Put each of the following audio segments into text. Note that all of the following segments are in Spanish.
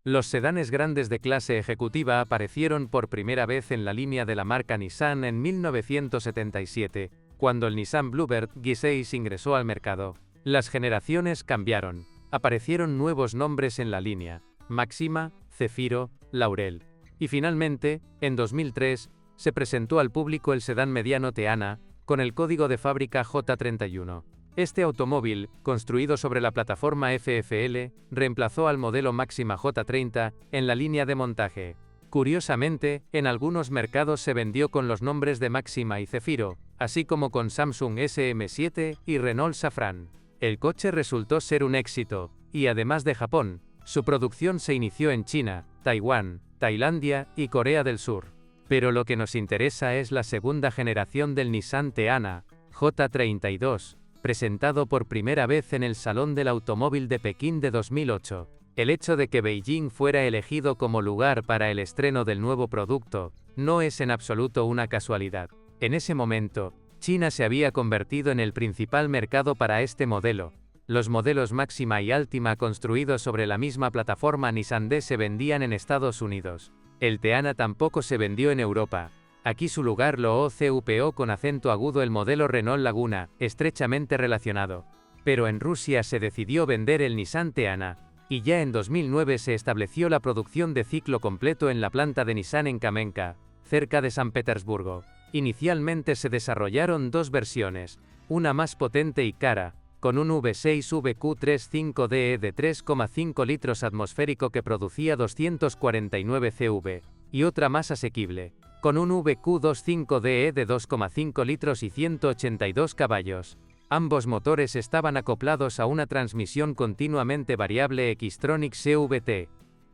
Los sedanes grandes de clase ejecutiva aparecieron por primera vez en la línea de la marca Nissan en 1977, cuando el Nissan Bluebird G6 ingresó al mercado. Las generaciones cambiaron. Aparecieron nuevos nombres en la línea: Máxima, Zefiro, Laurel. Y finalmente, en 2003, se presentó al público el sedán mediano Teana, con el código de fábrica J31. Este automóvil, construido sobre la plataforma FFL, reemplazó al modelo Máxima J30 en la línea de montaje. Curiosamente, en algunos mercados se vendió con los nombres de Máxima y Zefiro, así como con Samsung SM7 y Renault Safran. El coche resultó ser un éxito, y además de Japón, su producción se inició en China, Taiwán, Tailandia y Corea del Sur. Pero lo que nos interesa es la segunda generación del Nissan Teana, J32, presentado por primera vez en el Salón del Automóvil de Pekín de 2008. El hecho de que Beijing fuera elegido como lugar para el estreno del nuevo producto no es en absoluto una casualidad. En ese momento, China se había convertido en el principal mercado para este modelo. Los modelos Máxima y Altima construidos sobre la misma plataforma Nissan D se vendían en Estados Unidos. El Teana tampoco se vendió en Europa. Aquí su lugar lo ocupó con acento agudo el modelo Renault Laguna, estrechamente relacionado. Pero en Rusia se decidió vender el Nissan Teana, y ya en 2009 se estableció la producción de ciclo completo en la planta de Nissan en Kamenka, cerca de San Petersburgo. Inicialmente se desarrollaron dos versiones, una más potente y cara, con un V6 VQ35DE de 3,5 litros atmosférico que producía 249 CV, y otra más asequible, con un VQ25DE de 2,5 litros y 182 caballos. Ambos motores estaban acoplados a una transmisión continuamente variable Xtronic CVT.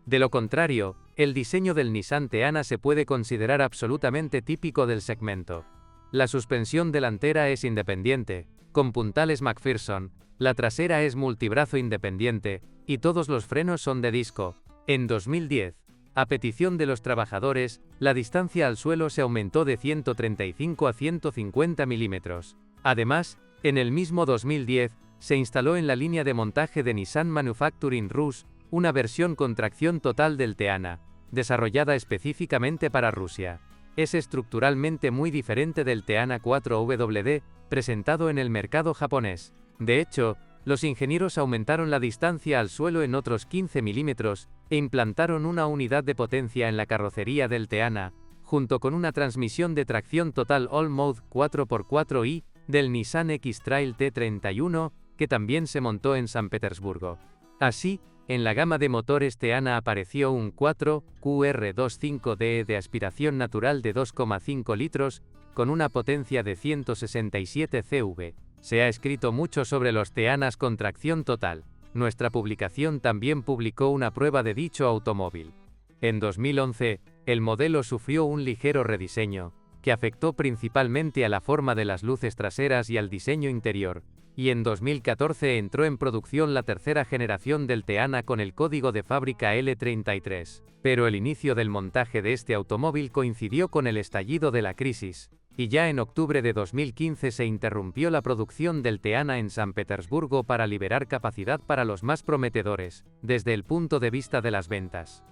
De lo contrario, el diseño del Nissan Teana se puede considerar absolutamente típico del segmento. La suspensión delantera es independiente, con puntales McPherson, la trasera es multibrazo independiente, y todos los frenos son de disco. En 2010, a petición de los trabajadores, la distancia al suelo se aumentó de 135 a 150 milímetros. Además, en el mismo 2010, se instaló en la línea de montaje de Nissan Manufacturing Rus, una versión con tracción total del Teana, desarrollada específicamente para Rusia. Es estructuralmente muy diferente del Teana 4WD, presentado en el mercado japonés. De hecho, los ingenieros aumentaron la distancia al suelo en otros 15 milímetros, e implantaron una unidad de potencia en la carrocería del Teana, junto con una transmisión de tracción total All-Mode 4x4i del Nissan X-Trail T31, que también se montó en San Petersburgo. Así, en la gama de motores Teana apareció un 4QR25DE de aspiración natural de 2,5 litros, con una potencia de 167 CV. Se ha escrito mucho sobre los Teanas con tracción total. Nuestra publicación también publicó una prueba de dicho automóvil. En 2011, el modelo sufrió un ligero rediseño, que afectó principalmente a la forma de las luces traseras y al diseño interior, y en 2014 entró en producción la tercera generación del Teana con el código de fábrica L33. Pero el inicio del montaje de este automóvil coincidió con el estallido de la crisis, y ya en octubre de 2015 se interrumpió la producción del Teana en San Petersburgo para liberar capacidad para los más prometedores, desde el punto de vista de las ventas.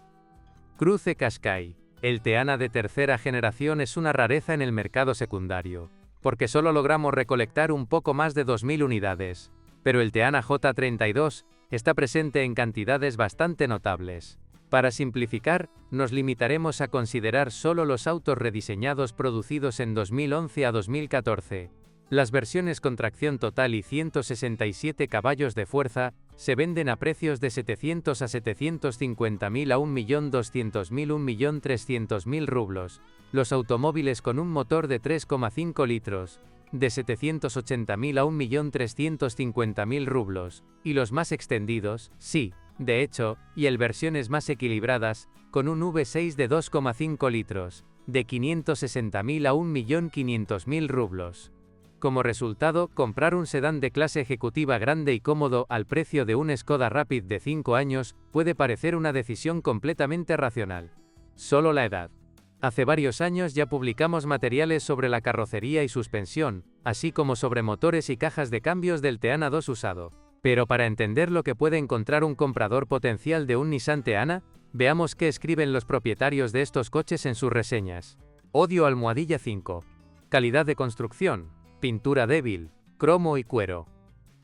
Cruze Qashqai. El Teana de tercera generación es una rareza en el mercado secundario, porque solo logramos recolectar un poco más de 2.000 unidades, pero el Teana J32 está presente en cantidades bastante notables. Para simplificar, nos limitaremos a considerar solo los autos rediseñados producidos en 2011 a 2014. Las versiones con tracción total y 167 caballos de fuerza se venden a precios de 700 a 750.000 a 1.200.000 1.300.000 rublos. Los automóviles con un motor de 3,5 litros, de 780.000 a 1.350.000 rublos, y los más extendidos, sí, de hecho, y el versiones más equilibradas, con un V6 de 2,5 litros, de 560.000 a 1.500.000 rublos. Como resultado, comprar un sedán de clase ejecutiva grande y cómodo al precio de un Skoda Rapid de 5 años puede parecer una decisión completamente racional. Solo la edad. Hace varios años ya publicamos materiales sobre la carrocería y suspensión, así como sobre motores y cajas de cambios del Teana 2 usado. Pero para entender lo que puede encontrar un comprador potencial de un Nissan Teana, Veamos qué escriben los propietarios de estos coches en sus reseñas. Odio almohadilla 5. Calidad de construcción, pintura débil, cromo y cuero.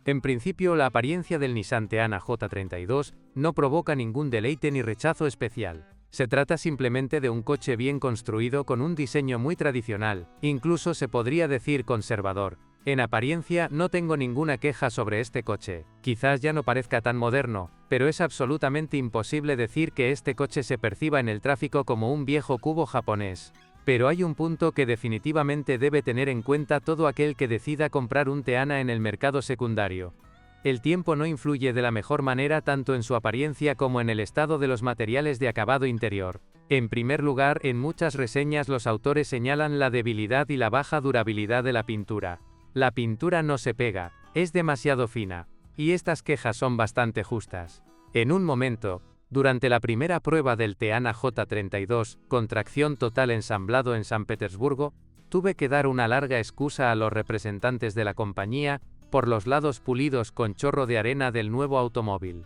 En principio, la apariencia del Nissan Teana J32 no provoca ningún deleite ni rechazo especial. Se trata simplemente de un coche bien construido con un diseño muy tradicional, incluso se podría decir conservador. En apariencia no tengo ninguna queja sobre este coche. Quizás ya no parezca tan moderno, pero es absolutamente imposible decir que este coche se perciba en el tráfico como un viejo cubo japonés. Pero hay un punto que definitivamente debe tener en cuenta todo aquel que decida comprar un Teana en el mercado secundario. El tiempo no influye de la mejor manera tanto en su apariencia como en el estado de los materiales de acabado interior. En primer lugar, en muchas reseñas los autores señalan la debilidad y la baja durabilidad de la pintura. La pintura no se pega, es demasiado fina, y estas quejas son bastante justas. En un momento, durante la primera prueba del Teana J32, con tracción total ensamblado en San Petersburgo, tuve que dar una larga excusa a los representantes de la compañía por los lados pulidos con chorro de arena del nuevo automóvil.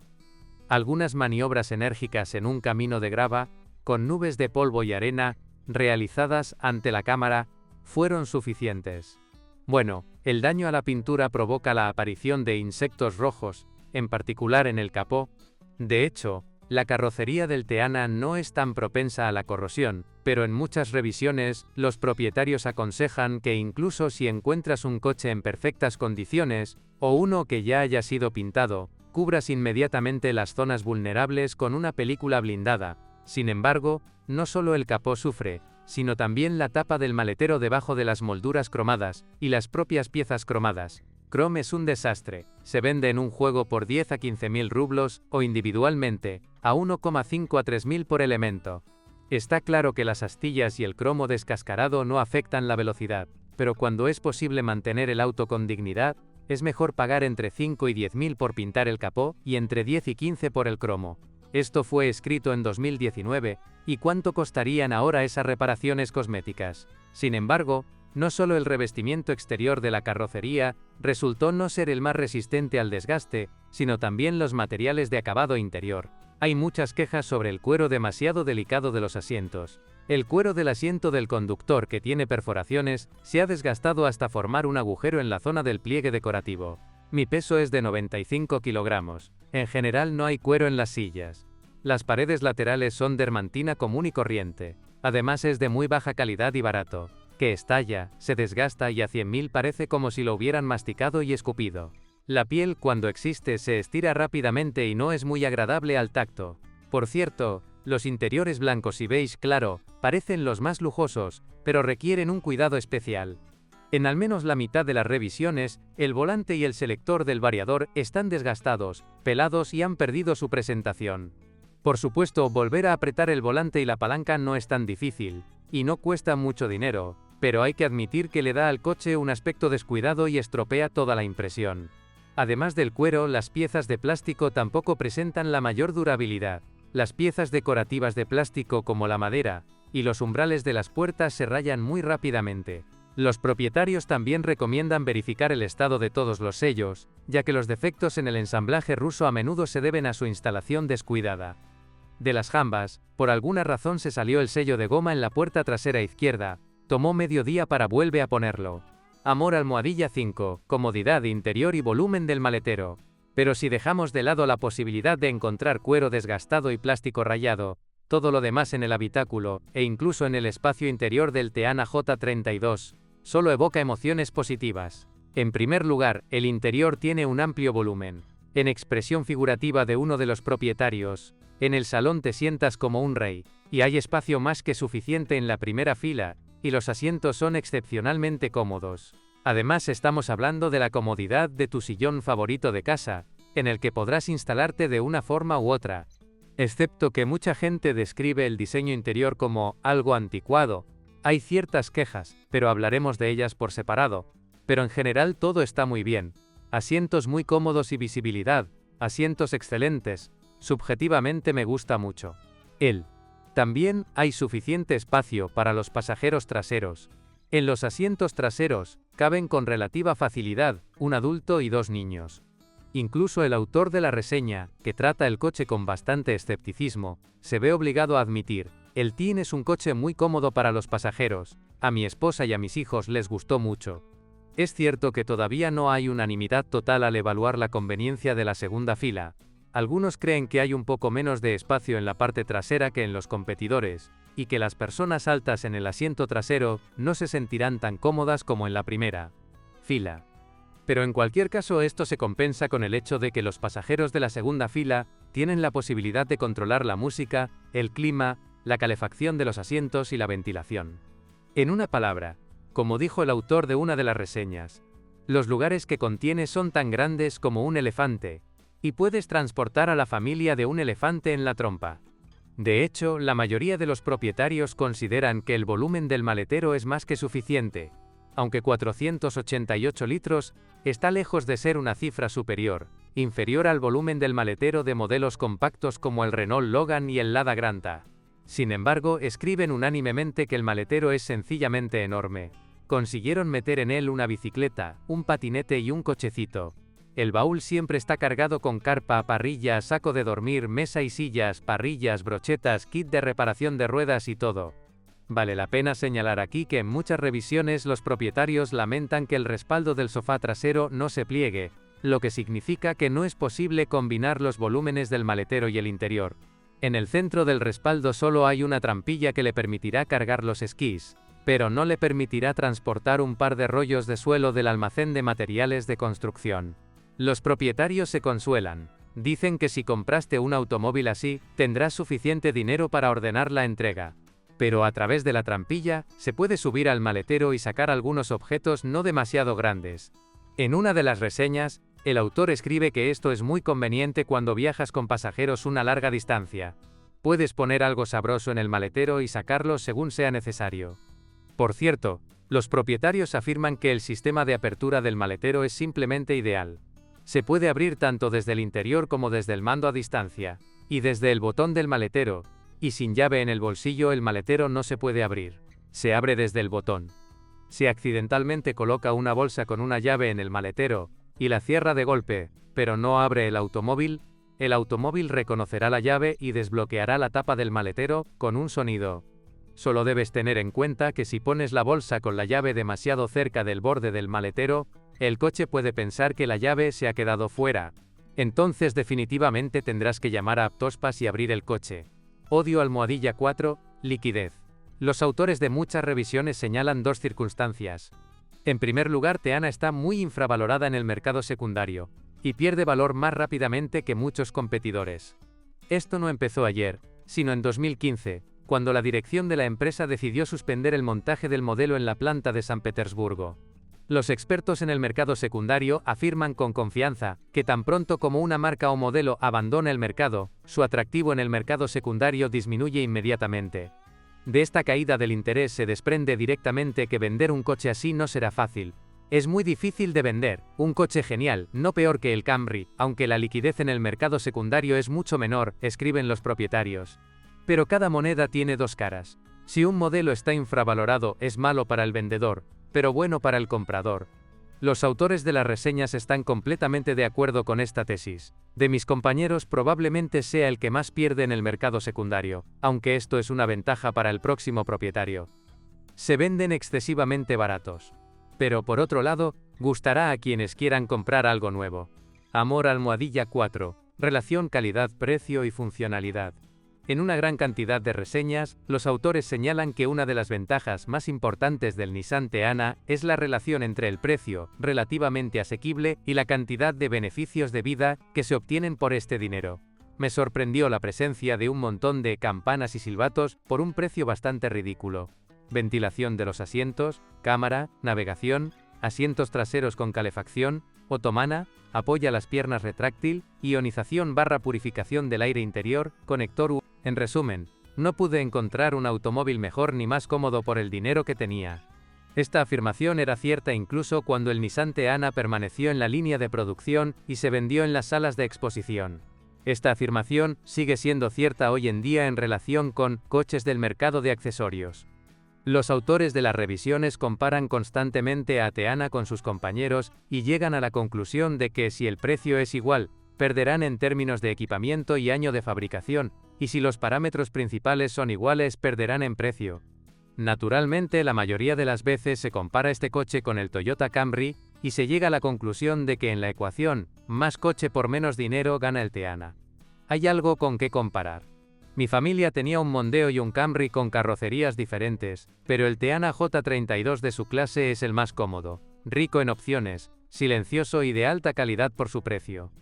Algunas maniobras enérgicas en un camino de grava, con nubes de polvo y arena, realizadas ante la cámara, fueron suficientes. Bueno, el daño a la pintura provoca la aparición de insectos rojos, en particular en el capó. De hecho, la carrocería del Teana no es tan propensa a la corrosión, pero en muchas revisiones, los propietarios aconsejan que incluso si encuentras un coche en perfectas condiciones, o uno que ya haya sido pintado, cubras inmediatamente las zonas vulnerables con una película blindada. Sin embargo, no solo el capó sufre, sino también la tapa del maletero debajo de las molduras cromadas, y las propias piezas cromadas. Chrome es un desastre, se vende en un juego por 10 a 15.000 rublos, o individualmente, a 1,5 a 3.000 por elemento. Está claro que las astillas y el cromo descascarado no afectan la velocidad, pero cuando es posible mantener el auto con dignidad, es mejor pagar entre 5 y 10.000 por pintar el capó, y entre 10 y 15 por el cromo. Esto fue escrito en 2019, ¿y cuánto costarían ahora esas reparaciones cosméticas? Sin embargo, no solo el revestimiento exterior de la carrocería resultó no ser el más resistente al desgaste, sino también los materiales de acabado interior. Hay muchas quejas sobre el cuero demasiado delicado de los asientos. El cuero del asiento del conductor, que tiene perforaciones, se ha desgastado hasta formar un agujero en la zona del pliegue decorativo. Mi peso es de 95 kilogramos. En general no hay cuero en las sillas. Las paredes laterales son dermantina común y corriente. Además es de muy baja calidad y barato. Que estalla, se desgasta y a 100.000 parece como si lo hubieran masticado y escupido. La piel, cuando existe, se estira rápidamente y no es muy agradable al tacto. Por cierto, los interiores blancos y beige claro parecen los más lujosos, pero requieren un cuidado especial. En al menos la mitad de las revisiones, el volante y el selector del variador están desgastados, pelados y han perdido su presentación. Por supuesto, volver a apretar el volante y la palanca no es tan difícil, y no cuesta mucho dinero, pero hay que admitir que le da al coche un aspecto descuidado y estropea toda la impresión. Además del cuero, las piezas de plástico tampoco presentan la mayor durabilidad. Las piezas decorativas de plástico como la madera y los umbrales de las puertas se rayan muy rápidamente. Los propietarios también recomiendan verificar el estado de todos los sellos, ya que los defectos en el ensamblaje ruso a menudo se deben a su instalación descuidada. De las jambas, por alguna razón se salió el sello de goma en la puerta trasera izquierda, tomó medio día para volver a ponerlo. Amor almohadilla 5, comodidad interior y volumen del maletero. Pero si dejamos de lado la posibilidad de encontrar cuero desgastado y plástico rayado, todo lo demás en el habitáculo, e incluso en el espacio interior del Teana J32, solo evoca emociones positivas. En primer lugar, el interior tiene un amplio volumen. En expresión figurativa de uno de los propietarios, en el salón te sientas como un rey, y hay espacio más que suficiente en la primera fila, y los asientos son excepcionalmente cómodos. Además, estamos hablando de la comodidad de tu sillón favorito de casa, en el que podrás instalarte de una forma u otra. Excepto que mucha gente describe el diseño interior como algo anticuado. Hay ciertas quejas, pero hablaremos de ellas por separado. Pero en general todo está muy bien. Asientos muy cómodos y visibilidad, asientos excelentes. Subjetivamente me gusta mucho. También hay suficiente espacio para los pasajeros traseros. En los asientos traseros caben con relativa facilidad un adulto y 2 niños. Incluso el autor de la reseña, que trata el coche con bastante escepticismo, se ve obligado a admitir: el Teen es un coche muy cómodo para los pasajeros, a mi esposa y a mis hijos les gustó mucho. Es cierto que todavía no hay unanimidad total al evaluar la conveniencia de la segunda fila. Algunos creen que hay un poco menos de espacio en la parte trasera que en los competidores, y que las personas altas en el asiento trasero no se sentirán tan cómodas como en la primera fila. Pero en cualquier caso esto se compensa con el hecho de que los pasajeros de la segunda fila tienen la posibilidad de controlar la música, el clima, la calefacción de los asientos y la ventilación. En una palabra, como dijo el autor de una de las reseñas, los lugares que contiene son tan grandes como un elefante, y puedes transportar a la familia de un elefante en la trompa. De hecho, la mayoría de los propietarios consideran que el volumen del maletero es más que suficiente, aunque 488 litros está lejos de ser una cifra superior, inferior al volumen del maletero de modelos compactos como el Renault Logan y el Lada Granta. Sin embargo, escriben unánimemente que el maletero es sencillamente enorme. Consiguieron meter en él una bicicleta, un patinete y un cochecito. El baúl siempre está cargado con carpa, parrilla, saco de dormir, mesa y sillas, parrillas, brochetas, kit de reparación de ruedas y todo. Vale la pena señalar aquí que en muchas revisiones los propietarios lamentan que el respaldo del sofá trasero no se pliegue, lo que significa que no es posible combinar los volúmenes del maletero y el interior. En el centro del respaldo solo hay una trampilla que le permitirá cargar los esquís, pero no le permitirá transportar un par de rollos de suelo del almacén de materiales de construcción. Los propietarios se consuelan. Dicen que si compraste un automóvil así, tendrás suficiente dinero para ordenar la entrega. Pero a través de la trampilla, se puede subir al maletero y sacar algunos objetos no demasiado grandes. En una de las reseñas, el autor escribe que esto es muy conveniente cuando viajas con pasajeros una larga distancia. Puedes poner algo sabroso en el maletero y sacarlo según sea necesario. Por cierto, los propietarios afirman que el sistema de apertura del maletero es simplemente ideal. Se puede abrir tanto desde el interior como desde el mando a distancia, y desde el botón del maletero, y sin llave en el bolsillo el maletero no se puede abrir. Se abre desde el botón. Si accidentalmente coloca una bolsa con una llave en el maletero, y la cierra de golpe, pero no abre el automóvil reconocerá la llave y desbloqueará la tapa del maletero, con un sonido. Solo debes tener en cuenta que si pones la bolsa con la llave demasiado cerca del borde del maletero, el coche puede pensar que la llave se ha quedado fuera. Entonces definitivamente tendrás que llamar a Aptospas y abrir el coche. Odio almohadilla 4, liquidez. Los autores de muchas revisiones señalan dos circunstancias. En primer lugar, Teana está muy infravalorada en el mercado secundario, y pierde valor más rápidamente que muchos competidores. Esto no empezó ayer, sino en 2015, cuando la dirección de la empresa decidió suspender el montaje del modelo en la planta de San Petersburgo. Los expertos en el mercado secundario afirman con confianza que tan pronto como una marca o modelo abandona el mercado, su atractivo en el mercado secundario disminuye inmediatamente. De esta caída del interés se desprende directamente que vender un coche así no será fácil. Es muy difícil de vender, un coche genial, no peor que el Camry, aunque la liquidez en el mercado secundario es mucho menor, escriben los propietarios. Pero cada moneda tiene dos caras. Si un modelo está infravalorado, es malo para el vendedor, pero bueno para el comprador. Los autores de las reseñas están completamente de acuerdo con esta tesis. De mis compañeros probablemente sea el que más pierde en el mercado secundario, aunque esto es una ventaja para el próximo propietario. Se venden excesivamente baratos. Pero por otro lado, gustará a quienes quieran comprar algo nuevo. Amor almohadilla 4, relación calidad-precio y funcionalidad. En una gran cantidad de reseñas, los autores señalan que una de las ventajas más importantes del Nissan Teana es la relación entre el precio, relativamente asequible, y la cantidad de beneficios de vida que se obtienen por este dinero. Me sorprendió la presencia de un montón de campanas y silbatos por un precio bastante ridículo. Ventilación de los asientos, cámara, navegación, asientos traseros con calefacción, otomana, apoya las piernas retráctil, ionización / purificación del aire interior, conector U. En resumen, no pude encontrar un automóvil mejor ni más cómodo por el dinero que tenía. Esta afirmación era cierta incluso cuando el Nissan Teana permaneció en la línea de producción y se vendió en las salas de exposición. Esta afirmación sigue siendo cierta hoy en día en relación con coches del mercado de accesorios. Los autores de las revisiones comparan constantemente a Teana con sus compañeros y llegan a la conclusión de que si el precio es igual, perderán en términos de equipamiento y año de fabricación, y si los parámetros principales son iguales, perderán en precio. Naturalmente, la mayoría de las veces se compara este coche con el Toyota Camry y se llega a la conclusión de que en la ecuación, más coche por menos dinero, gana el Teana. Hay algo con qué comparar. Mi familia tenía un Mondeo y un Camry con carrocerías diferentes, pero el Teana J32 de su clase es el más cómodo, rico en opciones, silencioso y de alta calidad por su precio.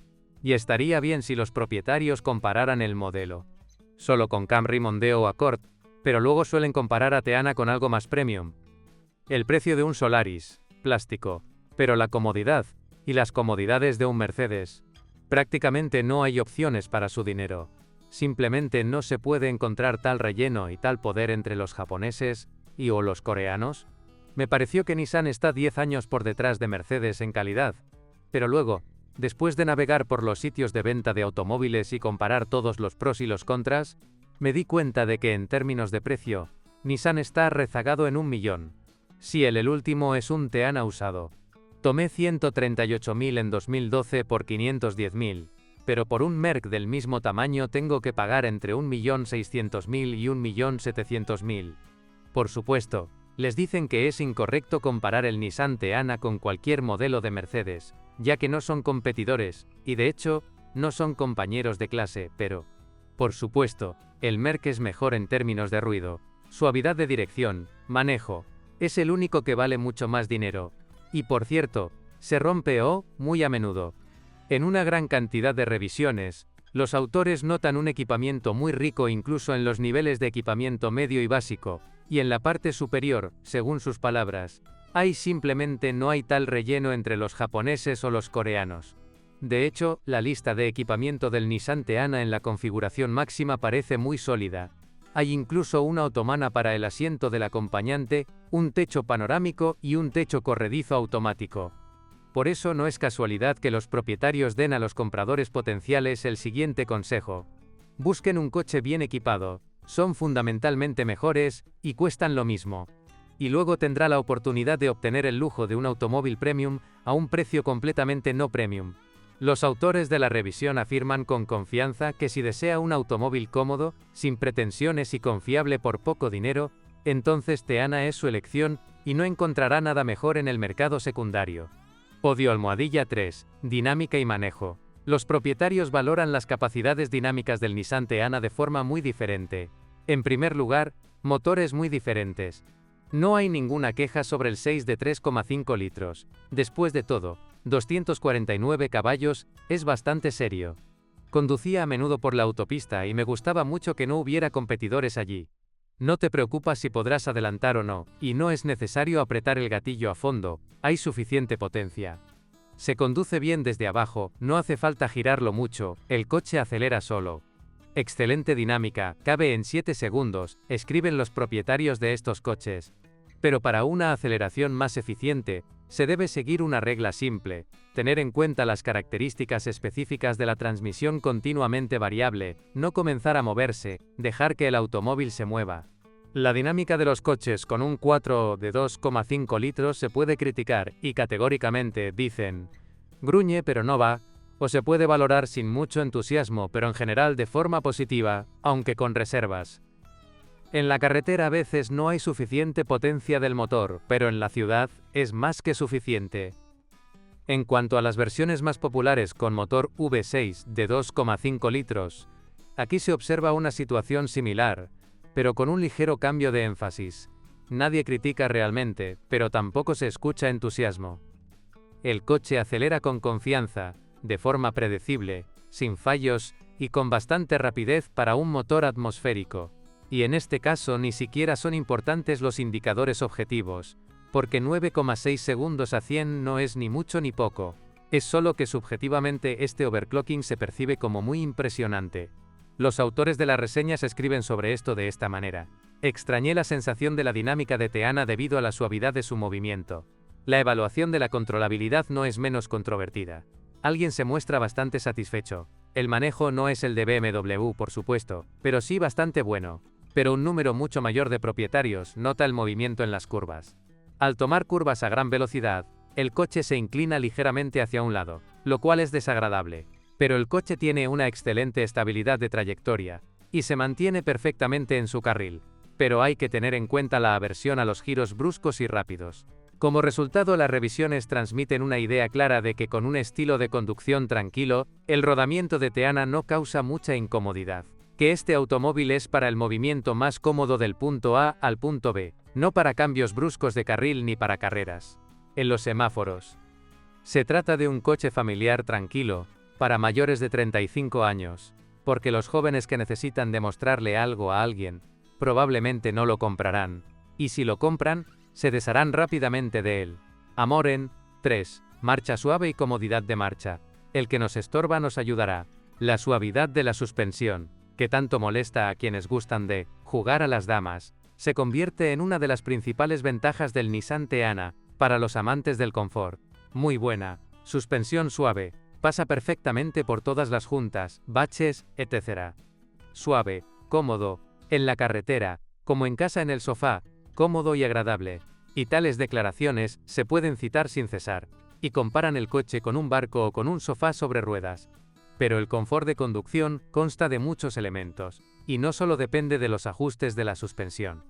Y estaría bien si los propietarios compararan el modelo. Solo con Camry, Mondeo o Accord, pero luego suelen comparar a Teana con algo más premium. El precio de un Solaris, plástico, pero la comodidad, y las comodidades de un Mercedes. Prácticamente no hay opciones para su dinero. Simplemente no se puede encontrar tal relleno y tal poder entre los japoneses o los coreanos. Me pareció que Nissan está 10 años por detrás de Mercedes en calidad. Pero luego, después de navegar por los sitios de venta de automóviles y comparar todos los pros y los contras, me di cuenta de que en términos de precio, Nissan está rezagado en 1 millón. Sí, el último es un Teana usado. Tomé 138.000 en 2012 por 510.000, pero por un Merc del mismo tamaño tengo que pagar entre 1.600.000 y 1.700.000. Por supuesto, les dicen que es incorrecto comparar el Nissan Teana con cualquier modelo de Mercedes, ya que no son competidores, y de hecho, no son compañeros de clase, pero, por supuesto, el Merc es mejor en términos de ruido, suavidad de dirección, manejo. Es el único que vale mucho más dinero. Y por cierto, se rompe muy a menudo. En una gran cantidad de revisiones, los autores notan un equipamiento muy rico incluso en los niveles de equipamiento medio y básico, y en la parte superior, según sus palabras, simplemente no hay tal relleno entre los japoneses o los coreanos. De hecho, la lista de equipamiento del Nissan Teana en la configuración máxima parece muy sólida. Hay incluso una otomana para el asiento del acompañante, un techo panorámico y un techo corredizo automático. Por eso no es casualidad que los propietarios den a los compradores potenciales el siguiente consejo. Busquen un coche bien equipado, son fundamentalmente mejores y cuestan lo mismo. Y luego tendrá la oportunidad de obtener el lujo de un automóvil premium a un precio completamente no premium. Los autores de la revisión afirman con confianza que si desea un automóvil cómodo, sin pretensiones y confiable por poco dinero, entonces Teana es su elección y no encontrará nada mejor en el mercado secundario. Podio almohadilla 3. Dinámica y manejo. Los propietarios valoran las capacidades dinámicas del Nissan Teana de forma muy diferente. En primer lugar, motores muy diferentes. No hay ninguna queja sobre el 6 de 3,5 litros. Después de todo, 249 caballos, es bastante serio. Conducía a menudo por la autopista y me gustaba mucho que no hubiera competidores allí. No te preocupas si podrás adelantar o no, y no es necesario apretar el gatillo a fondo, hay suficiente potencia. Se conduce bien desde abajo, no hace falta girarlo mucho, el coche acelera solo. Excelente dinámica, cabe en 7 segundos, escriben los propietarios de estos coches. Pero para una aceleración más eficiente, se debe seguir una regla simple, tener en cuenta las características específicas de la transmisión continuamente variable, no comenzar a moverse, dejar que el automóvil se mueva. La dinámica de los coches con un 4 de 2,5 litros se puede criticar y categóricamente dicen, gruñe pero no va, o se puede valorar sin mucho entusiasmo pero en general de forma positiva, aunque con reservas. En la carretera a veces no hay suficiente potencia del motor, pero en la ciudad es más que suficiente. En cuanto a las versiones más populares con motor V6 de 2,5 litros, aquí se observa una situación similar, pero con un ligero cambio de énfasis. Nadie critica realmente, pero tampoco se escucha entusiasmo. El coche acelera con confianza, de forma predecible, sin fallos y con bastante rapidez para un motor atmosférico. Y en este caso ni siquiera son importantes los indicadores objetivos, porque 9,6 segundos a 100 no es ni mucho ni poco. Es solo que subjetivamente este overclocking se percibe como muy impresionante. Los autores de las reseñas escriben sobre esto de esta manera. Extrañé la sensación de la dinámica de Teana debido a la suavidad de su movimiento. La evaluación de la controlabilidad no es menos controvertida. Alguien se muestra bastante satisfecho. El manejo no es el de BMW, por supuesto, pero sí bastante bueno. pero un número mucho mayor de propietarios nota el movimiento en las curvas. Al tomar curvas a gran velocidad, el coche se inclina ligeramente hacia un lado, lo cual es desagradable, pero el coche tiene una excelente estabilidad de trayectoria, y se mantiene perfectamente en su carril, pero hay que tener en cuenta la aversión a los giros bruscos y rápidos. Como resultado, las revisiones transmiten una idea clara de que con un estilo de conducción tranquilo, el rodamiento de Teana no causa mucha incomodidad, que este automóvil es para el movimiento más cómodo del punto A al punto B, no para cambios bruscos de carril ni para carreras. En los semáforos. Se trata de un coche familiar tranquilo, para mayores de 35 años, porque los jóvenes que necesitan demostrarle algo a alguien, probablemente no lo comprarán, y si lo compran, se desharán rápidamente de él. Amor en 3. Marcha suave y comodidad de marcha. El que nos estorba nos ayudará. La suavidad de la suspensión, que tanto molesta a quienes gustan de jugar a las damas, se convierte en una de las principales ventajas del Nissan Teana, para los amantes del confort. Muy buena. Suspensión suave. Pasa perfectamente por todas las juntas, baches, etc. Suave, cómodo, en la carretera, como en casa en el sofá, cómodo y agradable. Y tales declaraciones se pueden citar sin cesar, y comparan el coche con un barco o con un sofá sobre ruedas. Pero el confort de conducción consta de muchos elementos, y no solo depende de los ajustes de la suspensión.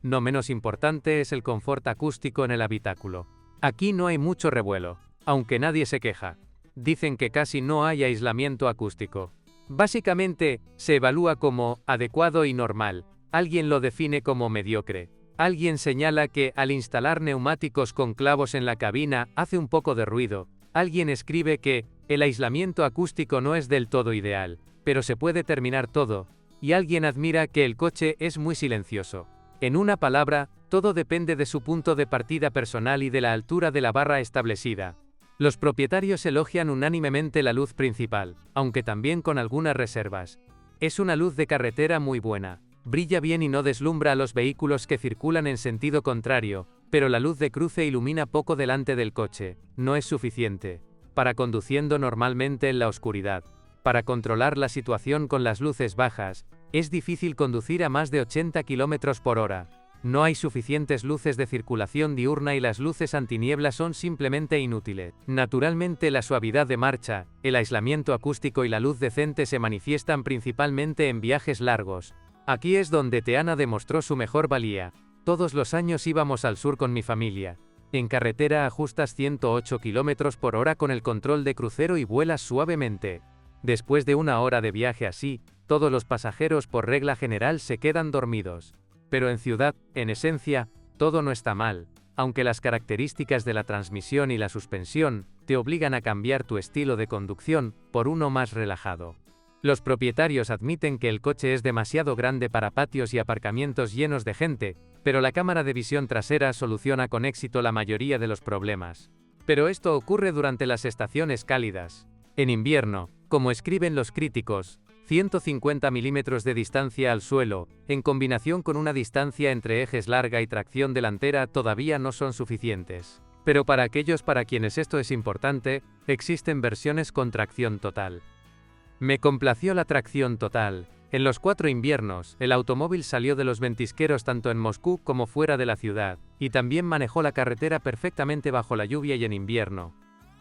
No menos importante es el confort acústico en el habitáculo. Aquí no hay mucho revuelo, aunque nadie se queja. Dicen que casi no hay aislamiento acústico. Básicamente, se evalúa como adecuado y normal. Alguien lo define como mediocre. Alguien señala que, al instalar neumáticos con clavos en la cabina, hace un poco de ruido. Alguien escribe que, el aislamiento acústico no es del todo ideal, pero se puede terminar todo. Y alguien admira que el coche es muy silencioso. En una palabra, todo depende de su punto de partida personal y de la altura de la barra establecida. Los propietarios elogian unánimemente la luz principal, aunque también con algunas reservas. Es una luz de carretera muy buena. Brilla bien y no deslumbra a los vehículos que circulan en sentido contrario, pero la luz de cruce ilumina poco delante del coche. No es suficiente. Para conduciendo normalmente en la oscuridad. Para controlar la situación con las luces bajas, es difícil conducir a más de 80 km por hora. No hay suficientes luces de circulación diurna y las luces antiniebla son simplemente inútiles. Naturalmente, la suavidad de marcha, el aislamiento acústico y la luz decente se manifiestan principalmente en viajes largos. Aquí es donde Teana demostró su mejor valía. Todos los años íbamos al sur con mi familia. En carretera ajustas 108 km por hora con el control de crucero y vuelas suavemente. Después de una hora de viaje así, todos los pasajeros por regla general se quedan dormidos. Pero en ciudad, en esencia, todo no está mal, aunque las características de la transmisión y la suspensión te obligan a cambiar tu estilo de conducción por uno más relajado. Los propietarios admiten que el coche es demasiado grande para patios y aparcamientos llenos de gente, pero la cámara de visión trasera soluciona con éxito la mayoría de los problemas. Pero esto ocurre durante las estaciones cálidas. En invierno, como escriben los críticos, 150 milímetros de distancia al suelo, en combinación con una distancia entre ejes larga y tracción delantera todavía no son suficientes. Pero para aquellos para quienes esto es importante, existen versiones con tracción total. Me complació la tracción total. En los 4 inviernos, el automóvil salió de los ventisqueros tanto en Moscú como fuera de la ciudad, y también manejó la carretera perfectamente bajo la lluvia y en invierno.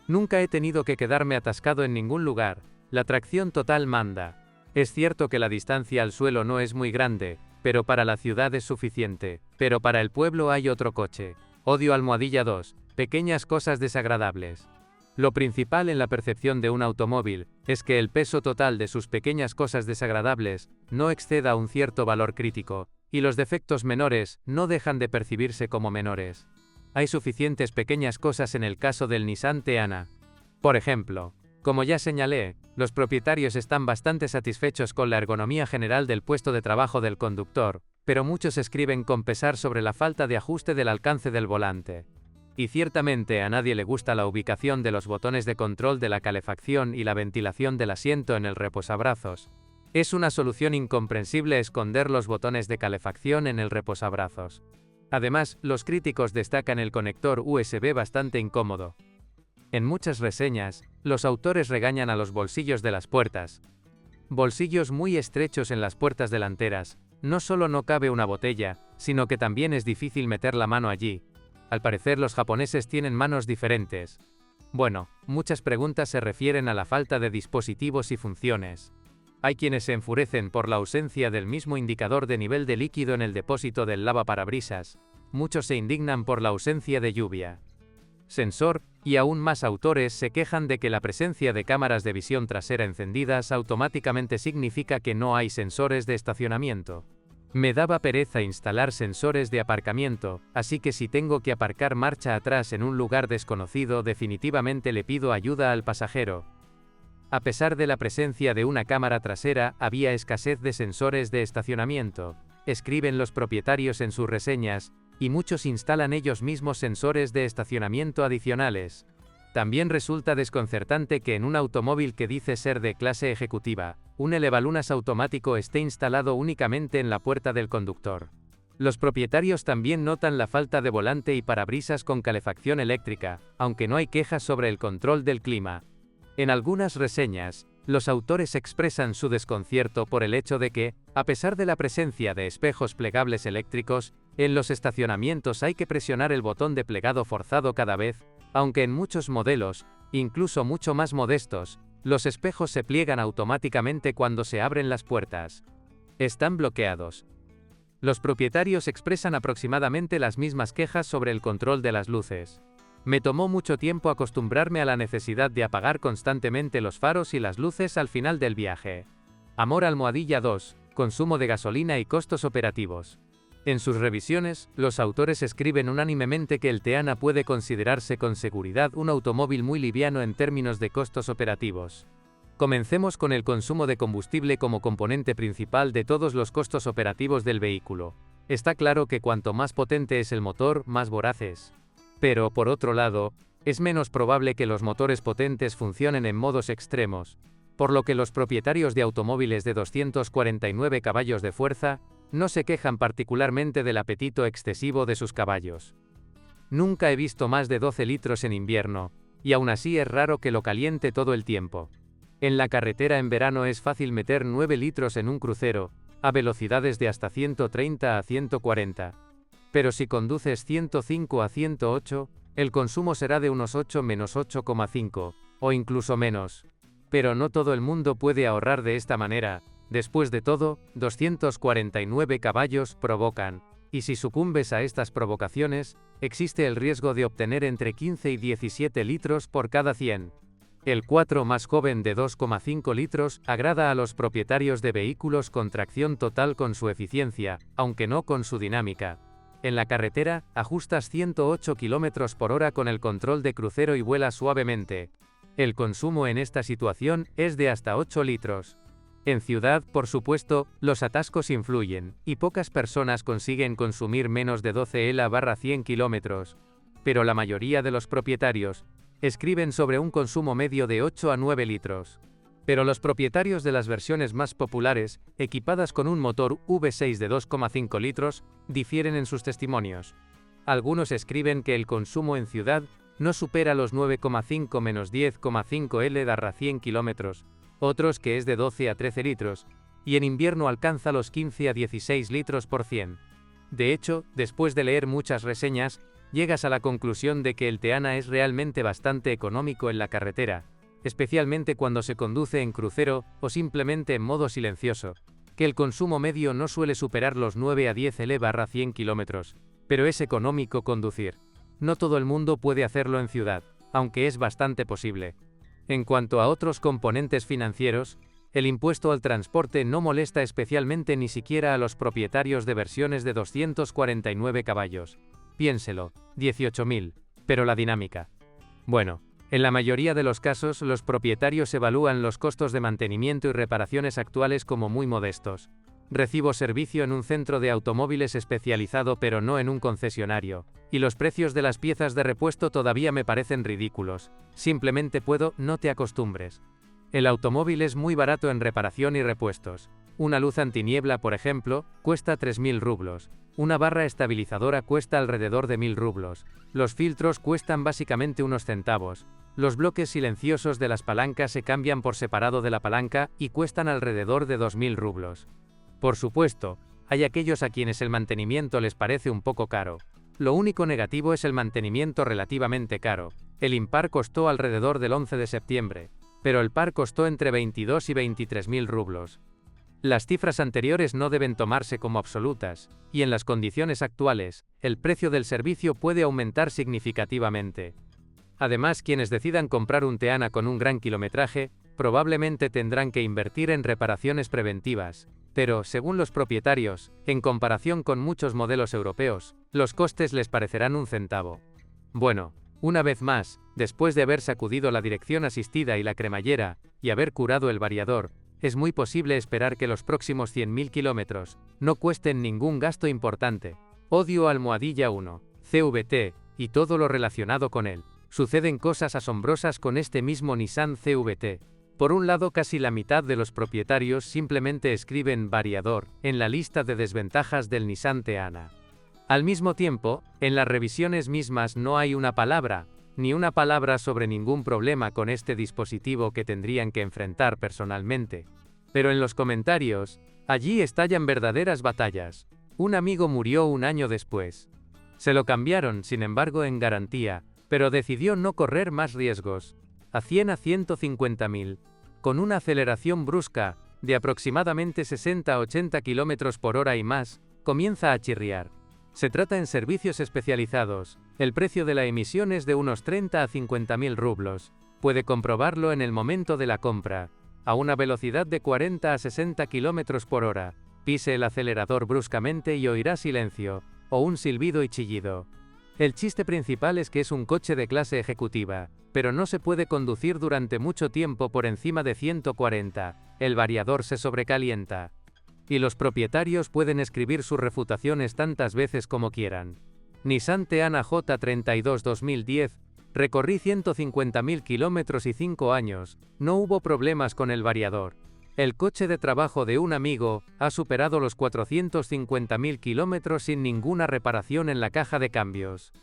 Nunca he tenido que quedarme atascado en ningún lugar. La tracción total manda. Es cierto que la distancia al suelo no es muy grande, pero para la ciudad es suficiente. Pero para el pueblo hay otro coche. Odio almohadilla 2. Pequeñas cosas desagradables. Lo principal en la percepción de un automóvil es que el peso total de sus pequeñas cosas desagradables no exceda un cierto valor crítico, y los defectos menores no dejan de percibirse como menores. Hay suficientes pequeñas cosas en el caso del Nissan Teana. Por ejemplo, como ya señalé, los propietarios están bastante satisfechos con la ergonomía general del puesto de trabajo del conductor, pero muchos escriben con pesar sobre la falta de ajuste del alcance del volante. Y ciertamente a nadie le gusta la ubicación de los botones de control de la calefacción y la ventilación del asiento en el reposabrazos. Es una solución incomprensible esconder los botones de calefacción en el reposabrazos. Además, los críticos destacan el conector USB bastante incómodo. En muchas reseñas, los autores regañan a los bolsillos de las puertas. Bolsillos muy estrechos en las puertas delanteras, No solo no cabe una botella, sino que también es difícil meter la mano allí. Al parecer los japoneses tienen manos diferentes. Bueno, muchas preguntas se refieren a la falta de dispositivos y funciones. Hay quienes se enfurecen por la ausencia del mismo indicador de nivel de líquido en el depósito del lavaparabrisas. Muchos se indignan por la ausencia de lluvia. Sensor, y aún más autores se quejan de que la presencia de cámaras de visión trasera encendidas automáticamente significa que no hay sensores de estacionamiento. Me daba pereza instalar sensores de aparcamiento, así que si tengo que aparcar marcha atrás en un lugar desconocido, definitivamente le pido ayuda al pasajero. A pesar de la presencia de una cámara trasera, había escasez de sensores de estacionamiento, escriben los propietarios en sus reseñas, y muchos instalan ellos mismos sensores de estacionamiento adicionales. También resulta desconcertante que en un automóvil que dice ser de clase ejecutiva, un elevalunas automático esté instalado únicamente en la puerta del conductor. Los propietarios también notan la falta de volante y parabrisas con calefacción eléctrica, aunque no hay quejas sobre el control del clima. En algunas reseñas, los autores expresan su desconcierto por el hecho de que, a pesar de la presencia de espejos plegables eléctricos, en los estacionamientos hay que presionar el botón de plegado forzado cada vez, aunque en muchos modelos, incluso mucho más modestos, los espejos se pliegan automáticamente cuando se abren las puertas. Están bloqueados. Los propietarios expresan aproximadamente las mismas quejas sobre el control de las luces. Me tomó mucho tiempo acostumbrarme a la necesidad de apagar constantemente los faros y las luces al final del viaje. Amor almohadilla 2, consumo de gasolina y costos operativos. En sus revisiones, los autores escriben unánimemente que el Teana puede considerarse con seguridad un automóvil muy liviano en términos de costos operativos. Comencemos con el consumo de combustible como componente principal de todos los costos operativos del vehículo. Está claro que cuanto más potente es el motor, más voraz es. Pero, por otro lado, es menos probable que los motores potentes funcionen en modos extremos, por lo que los propietarios de automóviles de 249 caballos de fuerza no se quejan particularmente del apetito excesivo de sus caballos. Nunca he visto más de 12 litros en invierno, y aún así es raro que lo caliente todo el tiempo. En la carretera en verano es fácil meter 9 litros en un crucero, a velocidades de hasta 130 a 140. Pero si conduces 105 a 108, el consumo será de unos 8-8,5, o incluso menos. Pero no todo el mundo puede ahorrar de esta manera. Después de todo, 249 caballos provocan, y si sucumbes a estas provocaciones, existe el riesgo de obtener entre 15 y 17 litros por cada 100. El 4 más joven de 2,5 litros agrada a los propietarios de vehículos con tracción total con su eficiencia, aunque no con su dinámica. En la carretera, ajustas 108 km por hora con el control de crucero y vuelas suavemente. El consumo en esta situación es de hasta 8 litros. En ciudad, por supuesto, los atascos influyen, y pocas personas consiguen consumir menos de 12 L/100 km. Pero la mayoría de los propietarios escriben sobre un consumo medio de 8 a 9 litros. Pero los propietarios de las versiones más populares, equipadas con un motor V6 de 2,5 litros, difieren en sus testimonios. Algunos escriben que el consumo en ciudad no supera los 9,5-10,5 L/100 km. Otros que es de 12 a 13 litros, y en invierno alcanza los 15 a 16 litros por 100. De hecho, después de leer muchas reseñas, llegas a la conclusión de que el Teana es realmente bastante económico en la carretera, especialmente cuando se conduce en crucero o simplemente en modo silencioso, que el consumo medio no suele superar los 9 a 10 L/100 km, pero es económico conducir. No todo el mundo puede hacerlo en ciudad, aunque es bastante posible. En cuanto a otros componentes financieros, el impuesto al transporte no molesta especialmente ni siquiera a los propietarios de versiones de 249 caballos. Piénselo, 18.000, pero la dinámica. Bueno, en la mayoría de los casos los propietarios evalúan los costos de mantenimiento y reparaciones actuales como muy modestos. Recibo servicio en un centro de automóviles especializado pero no en un concesionario, y los precios de las piezas de repuesto todavía me parecen ridículos. Simplemente no te acostumbres. El automóvil es muy barato en reparación y repuestos. Una luz antiniebla, por ejemplo, cuesta 3.000 rublos. Una barra estabilizadora cuesta alrededor de 1.000 rublos. Los filtros cuestan básicamente unos centavos. Los bloques silenciosos de las palancas se cambian por separado de la palanca y cuestan alrededor de 2.000 rublos. Por supuesto, Hay aquellos a quienes el mantenimiento les parece un poco caro. Lo único negativo es el mantenimiento relativamente caro. El impar costó alrededor del 11 de septiembre, pero el par costó entre 22 y 23.000 rublos. Las cifras anteriores no deben tomarse como absolutas, y en las condiciones actuales, el precio del servicio puede aumentar significativamente. Además, quienes decidan comprar un Teana con un gran kilometraje, probablemente tendrán que invertir en reparaciones preventivas, pero, según los propietarios, en comparación con muchos modelos europeos, los costes les parecerán un centavo. Bueno, una vez más, después de haber sacudido la dirección asistida y la cremallera, y haber curado el variador, es muy posible esperar que los próximos 100.000 kilómetros no cuesten ningún gasto importante. Odio almohadilla 1, CVT, y todo lo relacionado con él. Suceden cosas asombrosas con este mismo Nissan CVT. Por un lado, casi la mitad de los propietarios simplemente escriben variador en la lista de desventajas del Nissan Teana. Al mismo tiempo, en las revisiones mismas no hay una palabra, ni una palabra sobre ningún problema con este dispositivo que tendrían que enfrentar personalmente. Pero en los comentarios, allí estallan verdaderas batallas. Un amigo murió un año después. Se lo cambiaron, sin embargo, en garantía, pero decidió no correr más riesgos. A 100 a 150.000, con una aceleración brusca, de aproximadamente 60 a 80 km por hora y más, comienza a chirriar. Se trata en servicios especializados. El precio de la emisión es de unos 30 a 50.000 rublos. Puede comprobarlo en el momento de la compra. A una velocidad de 40 a 60 km por hora. Pise el acelerador bruscamente y oirá silencio, o un silbido y chillido. El chiste principal es que es un coche de clase ejecutiva, pero no se puede conducir durante mucho tiempo por encima de 140. El variador se sobrecalienta. Y los propietarios pueden escribir sus refutaciones tantas veces como quieran. Nissan Teana J32 2010, recorrí 150.000 kilómetros y 5 años, no hubo problemas con el variador. El coche de trabajo de un amigo ha superado los 450.000 kilómetros sin ninguna reparación en la caja de cambios.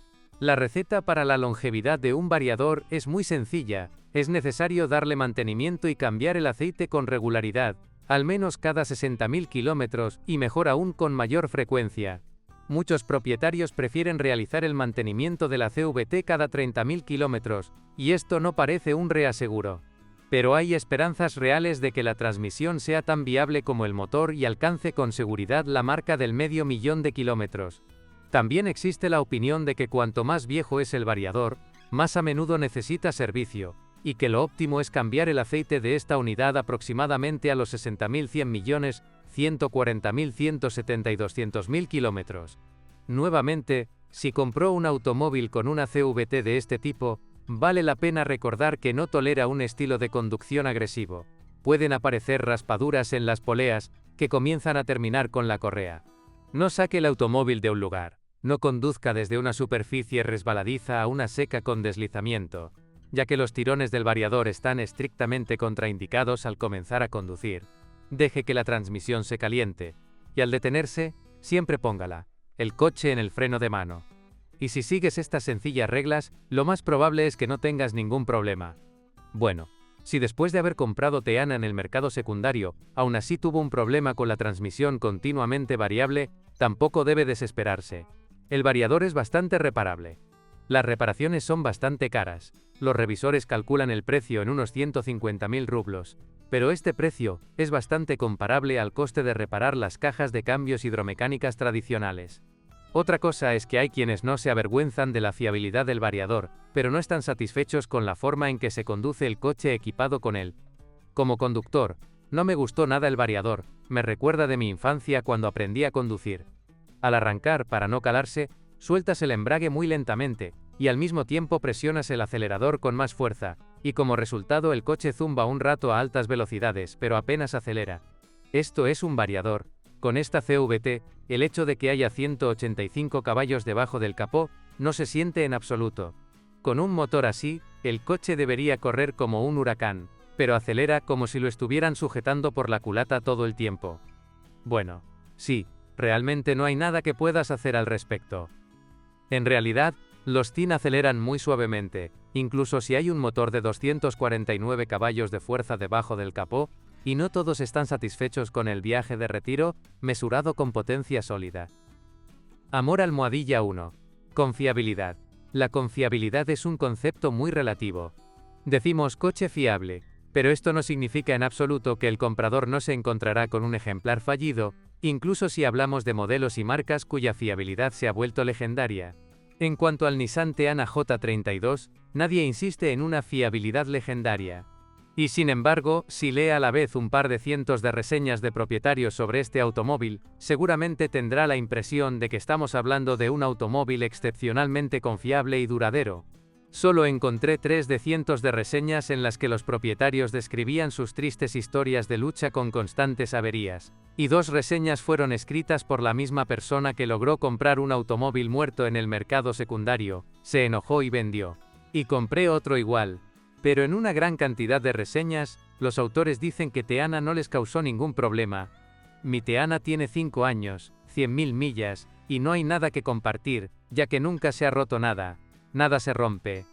La receta para la longevidad de un variador es muy sencilla, es necesario darle mantenimiento y cambiar el aceite con regularidad, al menos cada 60.000 kilómetros, y mejor aún con mayor frecuencia. Muchos propietarios prefieren realizar el mantenimiento de la CVT cada 30.000 kilómetros, y esto no parece un reaseguro. Pero hay esperanzas reales de que la transmisión sea tan viable como el motor y alcance con seguridad la marca del 500.000 de kilómetros. También existe la opinión de que cuanto más viejo es el variador, más a menudo necesita servicio, y que lo óptimo es cambiar el aceite de esta unidad aproximadamente a los 60.100 millones, 140.170 y 200.000 kilómetros. Nuevamente, si compró un automóvil con una CVT de este tipo, vale la pena recordar que no tolera un estilo de conducción agresivo. Pueden aparecer raspaduras en las poleas, que comienzan a terminar con la correa. No saque el automóvil de un lugar. No conduzca desde una superficie resbaladiza a una seca con deslizamiento, ya que los tirones del variador están estrictamente contraindicados al comenzar a conducir. Deje que la transmisión se caliente, y al detenerse, siempre póngala, el coche en el freno de mano. Y si sigues estas sencillas reglas, lo más probable es que no tengas ningún problema. Bueno, si después de haber comprado Teana en el mercado secundario, aún así tuvo un problema con la transmisión continuamente variable, tampoco debe desesperarse. El variador es bastante reparable. Las reparaciones son bastante caras. Los revisores calculan el precio en unos 150.000 rublos, pero este precio es bastante comparable al coste de reparar las cajas de cambios hidromecánicas tradicionales. Otra cosa es que hay quienes no se avergüenzan de la fiabilidad del variador, pero no están satisfechos con la forma en que se conduce el coche equipado con él. Como conductor, no me gustó nada el variador, me recuerda de mi infancia cuando aprendí a conducir. Al arrancar, para no calarse, sueltas el embrague muy lentamente, y al mismo tiempo presionas el acelerador con más fuerza, y como resultado el coche zumba un rato a altas velocidades, pero apenas acelera. Esto es un variador. Con esta CVT, el hecho de que haya 185 caballos debajo del capó, no se siente en absoluto. Con un motor así, el coche debería correr como un huracán, pero acelera como si lo estuvieran sujetando por la culata todo el tiempo. Bueno, sí, realmente no hay nada que puedas hacer al respecto. En realidad, los TIN aceleran muy suavemente, incluso si hay un motor de 249 caballos de fuerza debajo del capó, y no todos están satisfechos con el viaje de retiro, mesurado con potencia sólida. Amor almohadilla 1. Confiabilidad. La confiabilidad es un concepto muy relativo. Decimos coche fiable, pero esto no significa en absoluto que el comprador no se encontrará con un ejemplar fallido, incluso si hablamos de modelos y marcas cuya fiabilidad se ha vuelto legendaria. En cuanto al Nissan Teana J32, nadie insiste en una fiabilidad legendaria. Y sin embargo, si lee a la vez un par de cientos de reseñas de propietarios sobre este automóvil, seguramente tendrá la impresión de que estamos hablando de un automóvil excepcionalmente confiable y duradero. Solo encontré 3 de cientos de reseñas en las que los propietarios describían sus tristes historias de lucha con constantes averías, y 2 reseñas fueron escritas por la misma persona que logró comprar un automóvil muerto en el mercado secundario, se enojó y vendió. Y compré otro igual. Pero en una gran cantidad de reseñas, los autores dicen que Teana no les causó ningún problema. Mi Teana tiene 5 años, 100.000 millas, y no hay nada que compartir, ya que nunca se ha roto nada. Nada se rompe.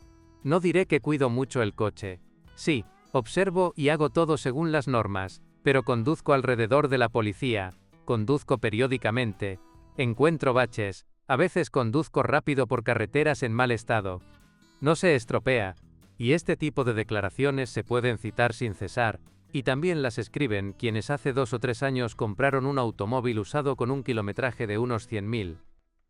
No diré que cuido mucho el coche. Sí, observo y hago todo según las normas, pero conduzco alrededor de la policía, conduzco periódicamente, encuentro baches, a veces conduzco rápido por carreteras en mal estado. No se estropea. Y este tipo de declaraciones se pueden citar sin cesar, y también las escriben quienes hace 2 o 3 años compraron un automóvil usado con un kilometraje de unos 100.000.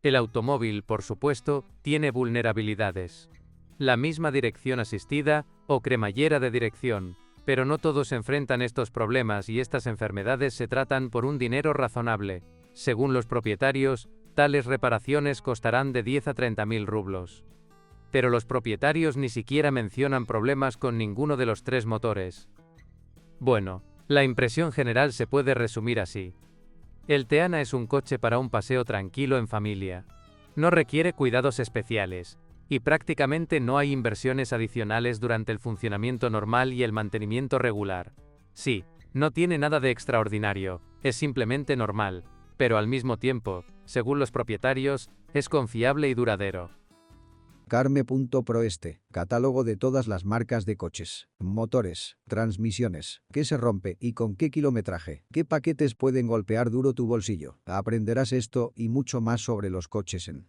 El automóvil, por supuesto, tiene vulnerabilidades. La misma dirección asistida, o cremallera de dirección, pero no todos enfrentan estos problemas y estas enfermedades se tratan por un dinero razonable. Según los propietarios, tales reparaciones costarán de 10 a 30.000 rublos. Pero los propietarios ni siquiera mencionan problemas con ninguno de los 3 motores. Bueno, la impresión general se puede resumir así. El Teana es un coche para un paseo tranquilo en familia. No requiere cuidados especiales, y prácticamente no hay inversiones adicionales durante el funcionamiento normal y el mantenimiento regular. Sí, no tiene nada de extraordinario, es simplemente normal, pero al mismo tiempo, según los propietarios, es confiable y duradero. Carme.proeste, catálogo de todas las marcas de coches, motores, transmisiones, qué se rompe y con qué kilometraje, qué paquetes pueden golpear duro tu bolsillo. Aprenderás esto y mucho más sobre los coches en